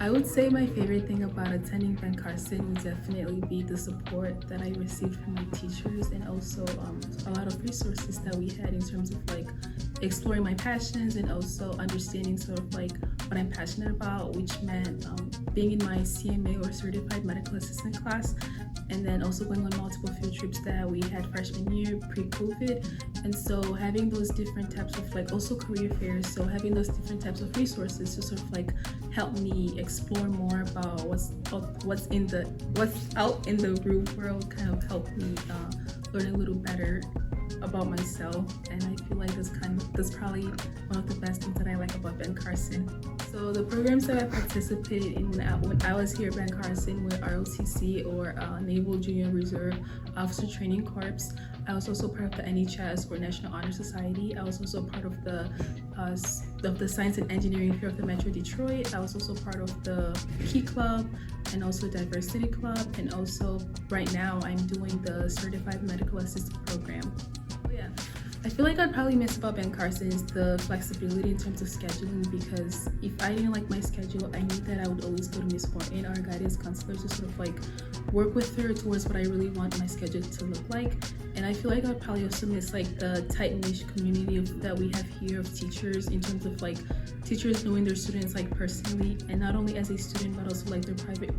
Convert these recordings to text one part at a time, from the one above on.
I would say my favorite thing about attending Ben Carson would definitely be the support that I received from my teachers, and also a lot of resources that we had in terms of like exploring my passions and also understanding sort of like what I'm passionate about, which meant being in my CMA or Certified Medical Assistant class, and then also going on multiple field trips that we had freshman year pre-COVID. And so having those different types of like also career fairs, so having those different types of resources to sort of like help me explore more about what's out in the real world kind of helped me learn a little better about myself. And I feel like that's probably one of the best things that I like about Ben Carson. So the programs that I participated in when I was here at Ben Carson were ROTC, or Naval Junior Reserve Officer Training Corps. I was also part of the NHS, or National Honor Society. I was also part of the Science and Engineering Fair of the Metro Detroit. I was also part of the Key Club and also Diversity Club. And also right now I'm doing the Certified Medical Assistant program. Yeah, I feel like I'd probably miss about Ben Carson is the flexibility in terms of scheduling, because if I didn't like my schedule, I knew that I would always go to Miss Morton, our guidance counselor, to sort of like work with her towards what I really want my schedule to look like. And I feel like I'd probably also miss like the tight-knit community that we have here of teachers, in terms of like teachers knowing their students like personally, and not only as a student but also like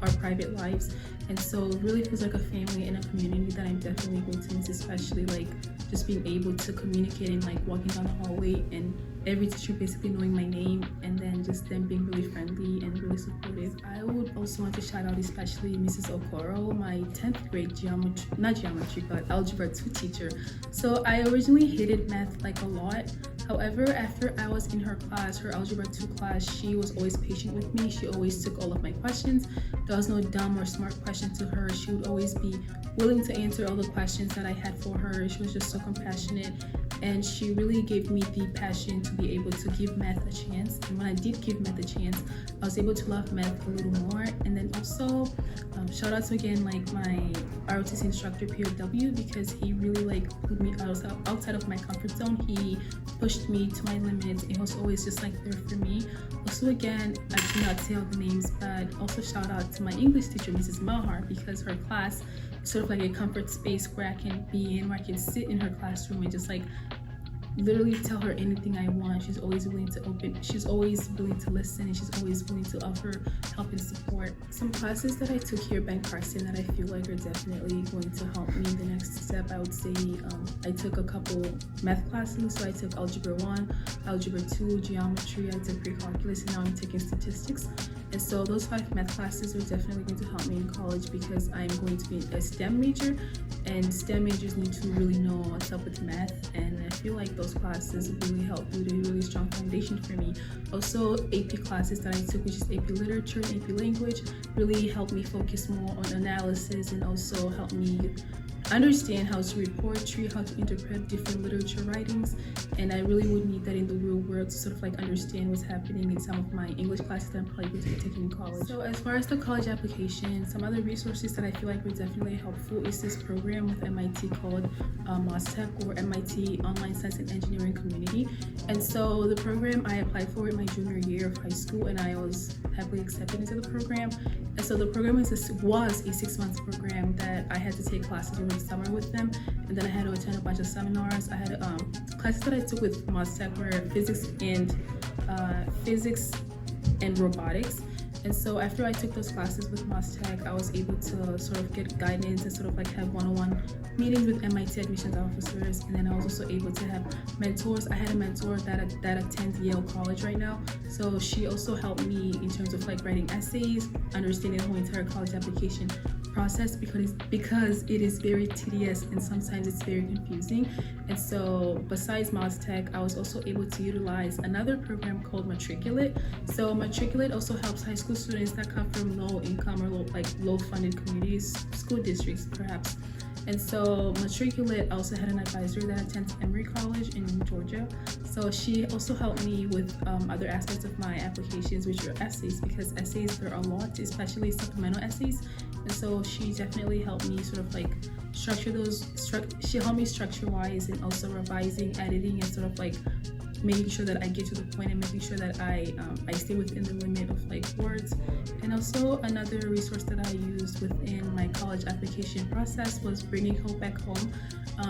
our private lives. And so it really feels like a family and a community that I'm definitely going to miss, especially like just being able to communicate and like walking down the hallway and every teacher basically knowing my name, and then just them being really friendly and really supportive. I would also want to shout out especially Mrs. Okoro, my 10th grade algebra 2 teacher. So I originally hated math like a lot. However, after I was in her class, her algebra 2 class, she was always patient with me. She always took all of my questions. There was no dumb or smart question to her. She would always be willing to answer all the questions that I had for her. She was just so compassionate, and she really gave me the passion to be able to give math a chance. And when I did give math a chance, I was able to love math a little more. And then also shout out to again like my ROTC instructor POW, because he really like put me outside of my comfort zone. He pushed me to my limits and was always just like there for me. Also again, I cannot say all the names, but also shout out to my English teacher, Mrs. Malhar, because her class is sort of like a comfort space where I can be in, where I can sit in her classroom and just like literally tell her anything I want. She's always willing to listen, and she's always willing to offer help and support. Some classes that I took here at Ben Carson that I feel like are definitely going to help me in the next step, I would say I took a couple math classes. So I took Algebra 1, Algebra 2, Geometry, I took Pre-Calculus, and now I'm taking Statistics. And so those 5 math classes are definitely going to help me in college, because I'm going to be a STEM major, and STEM majors need to really know what's up with math, and I feel like those classes really help build a really strong foundation for me. Also, AP classes that I took, which is AP Literature and AP Language, really helped me focus more on analysis, and also help me understand how to read poetry, how to interpret different literature writings. And I really would need that in the real world to sort of like understand what's happening in some of my English classes that I'm probably going to be taking in college. So as far as the college application, some other resources that I feel like were definitely helpful is this program with MIT called MOSTEC, or MIT Online Science and Engineering Community. And so the program I applied for in my junior year of high school, and I was happily accepted into the program. And so the program was a 6-month program that I had to take classes over the summer with them, and then I had to attend a bunch of seminars. I had classes that I took with MOSTEC were physics and robotics. And so after I took those classes with MOSTEC, I was able to sort of get guidance and sort of like have one-on-one meetings with MIT admissions officers. And then I was also able to have mentors. I had a mentor that attends Yale College right now. So she also helped me in terms of like writing essays, understanding the whole entire college application process, because it is very tedious and sometimes it's very confusing. And so besides MOSTEC, I was also able to utilize another program called Matriculate. So Matriculate also helps high school students that come from low income or low funded communities, school districts perhaps. And so Matriculate also had an advisor that attends Emory College in Georgia. So she also helped me with other aspects of my applications, which are essays, because essays, there are a lot, especially supplemental essays. And so she definitely helped me sort of like structure those, she helped me structure-wise, and also revising, editing, and sort of like making sure that I get to the point and making sure that I stay within the limit of like words. And also another resource that I used within my college application process was Bringing Hope Back Home.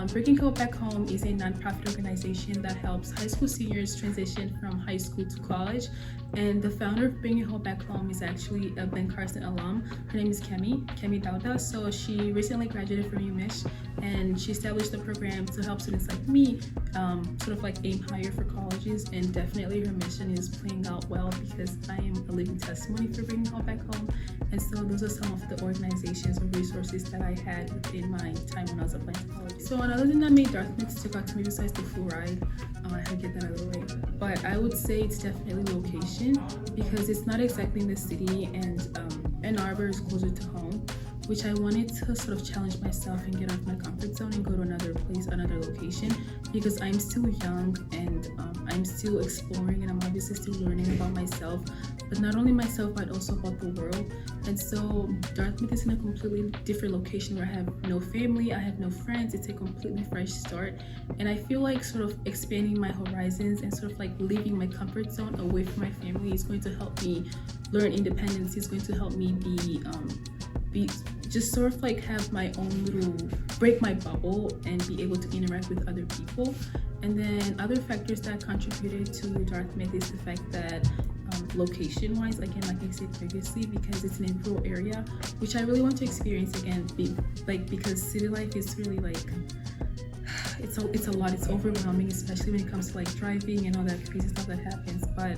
Bringing Hope Back Home is a nonprofit organization that helps high school seniors transition from high school to college. And the founder of Bringing Hope Back Home is actually a Ben Carson alum. Her name is Kemi Dauda. So she recently graduated from UMich, and she established a program to help students like me sort of like aim higher for colleges. And definitely her mission is playing out well because I am a living testimony for Bringing Hope Back Home. And so those are some of the organizations or resources that I had within my time when I was applying to college. So another thing that made Dartmouth stick out to me besides the full ride, I had to get that out of the way. But I would say it's definitely location, because it's not exactly in the city, and Ann Arbor is closer to home, which I wanted to sort of challenge myself and get out of my comfort zone and go to another place, another location, because I'm still young and I'm still exploring, and I'm obviously still learning about myself, but not only myself, but also about the world. And so Dartmouth is in a completely different location where I have no family, I have no friends. It's a completely fresh start, and I feel like sort of expanding my horizons and sort of like leaving my comfort zone away from my family is going to help me learn independence. It's going to help me be just sort of like have my own little, break my bubble and be able to interact with other people. And then other factors that contributed to Dartmouth is the fact that location-wise, again, like I said previously, because it's in a rural area, which I really want to experience again, because city life is really like, it's a lot, it's overwhelming, especially when it comes to like driving and all that crazy stuff that happens. But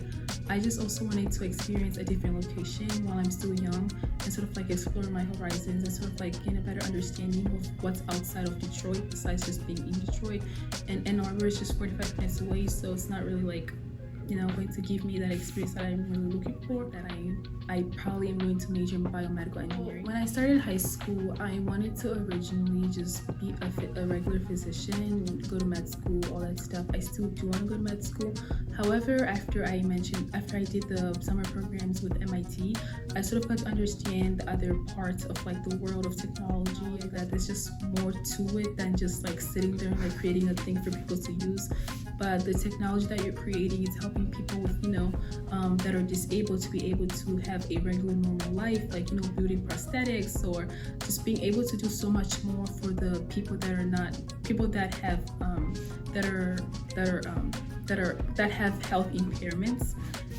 I just also wanted to experience a different location while I'm still young and sort of like explore my horizons and sort of like gain a better understanding of what's outside of Detroit besides just being in Detroit. And Ann Arbor is just 45 minutes away, so it's not really like, you know, going to give me that experience that I'm really looking for. That I probably am going to major in biomedical engineering. When I started high school, I wanted to originally just be a regular physician, go to med school, all that stuff. I still do want to go to med school. However, after I did the summer programs with MIT, I sort of got to understand the other parts of like the world of technology, that there's just more to it than just like sitting there and like creating a thing for people to use. But the technology that you're creating is helping people with, you know, that are disabled to be able to have a regular normal life, like, you know, building prosthetics or just being able to do so much more for the people that are not, people that have that have health impairments.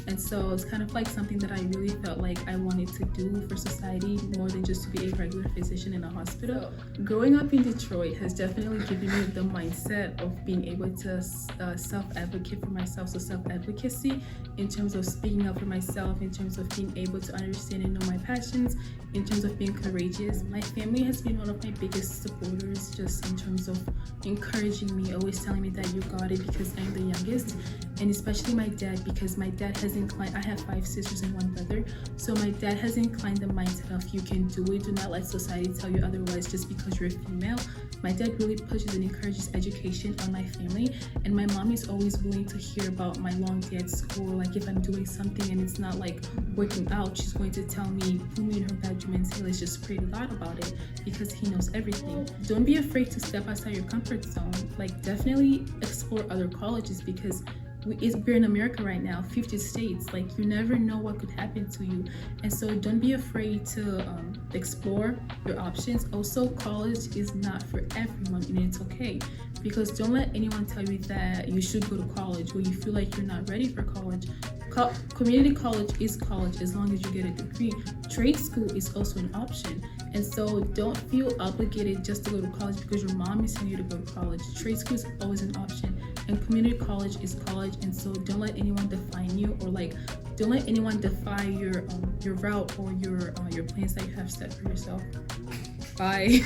And so it's kind of like something that I really felt like I wanted to do for society more than just to be a regular physician in a hospital. Growing up in Detroit has definitely given me the mindset of being able to self-advocate for myself. So self-advocacy in terms of speaking up for myself, in terms of being able to understand and know my passions, in terms of being courageous. My family has been one of my biggest supporters, just in terms of encouraging me, always telling me that you got it, because I'm the youngest. And especially my dad, because my dad has inclined, I have 5 sisters and 1 brother, so my dad has inclined the mindset of you can do it, do not let society tell you otherwise just because you're a female. My dad really pushes and encourages education on my family, and my mom is always willing to hear about my long day at school. Like if I'm doing something and it's not like working out, she's going to tell me, put me in her bedroom and say, let's just pray to God about it, because he knows everything. Don't be afraid to step outside your comfort zone. Like definitely explore other colleges, because we're in America right now, 50 states. Like you never know what could happen to you, and so don't be afraid to explore your options. Also, college is not for everyone, and it's okay, because don't let anyone tell you that you should go to college or you feel like you're not ready for college. Community college is college as long as you get a degree. Trade school is also an option, and so don't feel obligated just to go to college because your mom is telling you to go to college. Trade school is always an option, and community college is college. And so don't let anyone define you, or like don't let anyone defy your route or your plans that you have set for yourself. Bye.